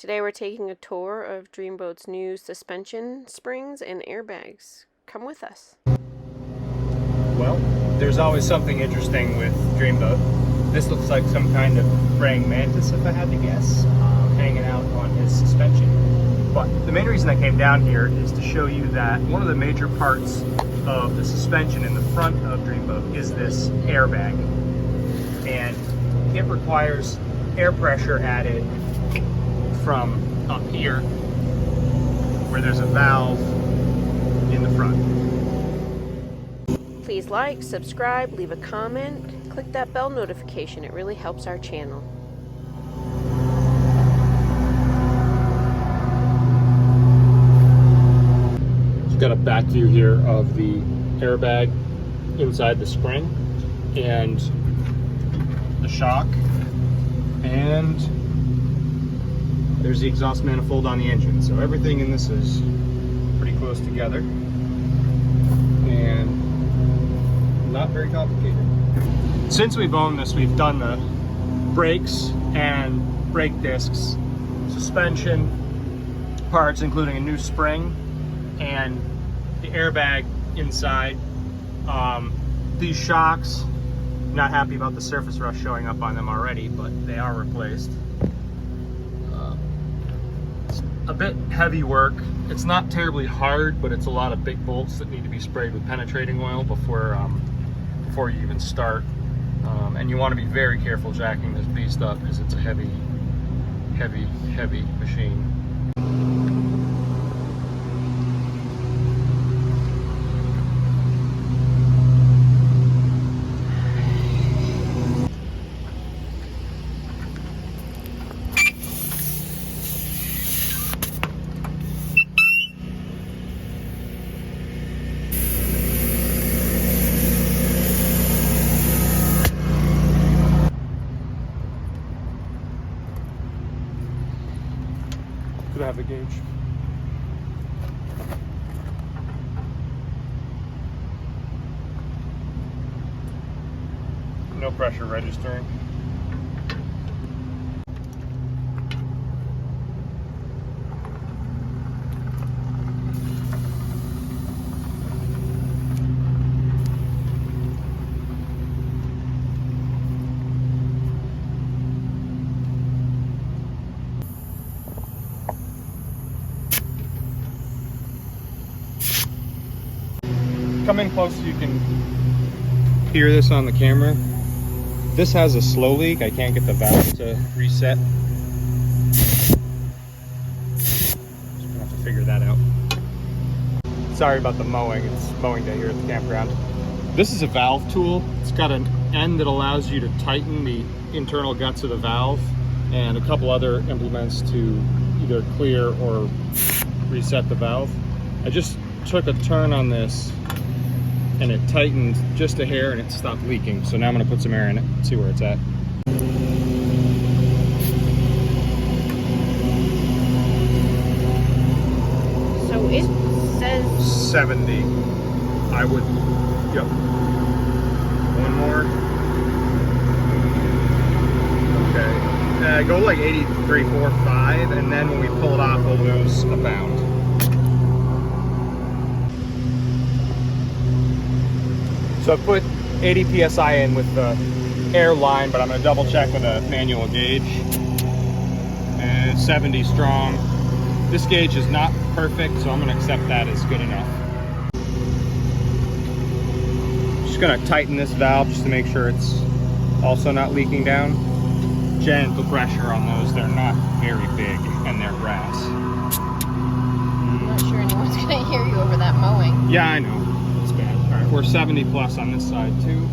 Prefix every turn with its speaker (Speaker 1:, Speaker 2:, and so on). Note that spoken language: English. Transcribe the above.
Speaker 1: Today we're taking a tour of Dreamboat's new suspension springs and airbags. Come with us.
Speaker 2: Well, there's always something interesting with Dreamboat. This looks like some kind of praying mantis, if I had to guess, hanging out on his suspension. But the main reason I came down here is to show you that one of the major parts of the suspension in the front of Dreamboat is this airbag. And it requires air pressure added from up here, where there's a valve in the front.
Speaker 1: Please like, subscribe, leave a comment, click that bell notification. It really helps our channel.
Speaker 2: We've got a back view here of the airbag inside the spring and the shock, and there's the exhaust manifold on the engine. So everything in this is pretty close together and not very complicated. Since we've owned this, we've done the brakes and brake discs, suspension parts, including a new spring and the airbag inside. These shocks, not happy about the surface rust showing up on them already, but they are replaced. It's a bit heavy work. It's not terribly hard, but it's a lot of big bolts that need to be sprayed with penetrating oil before you even start. And you want to be very careful jacking this beast up because it's a heavy machine. Could have a gauge. No pressure registering. Come in close so you can hear this on the camera. This has a slow leak. I can't get the valve to reset. Just gonna have to figure that out. Sorry about the mowing. It's mowing day here at the campground. This is a valve tool. It's got an end that allows you to tighten the internal guts of the valve, and a couple other implements to either clear or reset the valve. I just took a turn on this and it tightened just a hair and it stopped leaking. So now I'm gonna put some air in it and see where it's at.
Speaker 1: So it says
Speaker 2: 70. I would, yep. One more. Okay. Go like 83, 4, 5, and then when we pull it off, we'll lose a pound. So I put 80 PSI in with the air line, but I'm gonna double check with a manual gauge. And 70 strong. This gauge is not perfect, so I'm gonna accept that as good enough. Just gonna tighten this valve just to make sure it's also not leaking down. Gentle pressure on those. They're not very big and they're grass.
Speaker 1: I'm not sure anyone's gonna hear you over that mowing.
Speaker 2: Yeah, I know. It's bad. All right, we're 70 plus on this side too.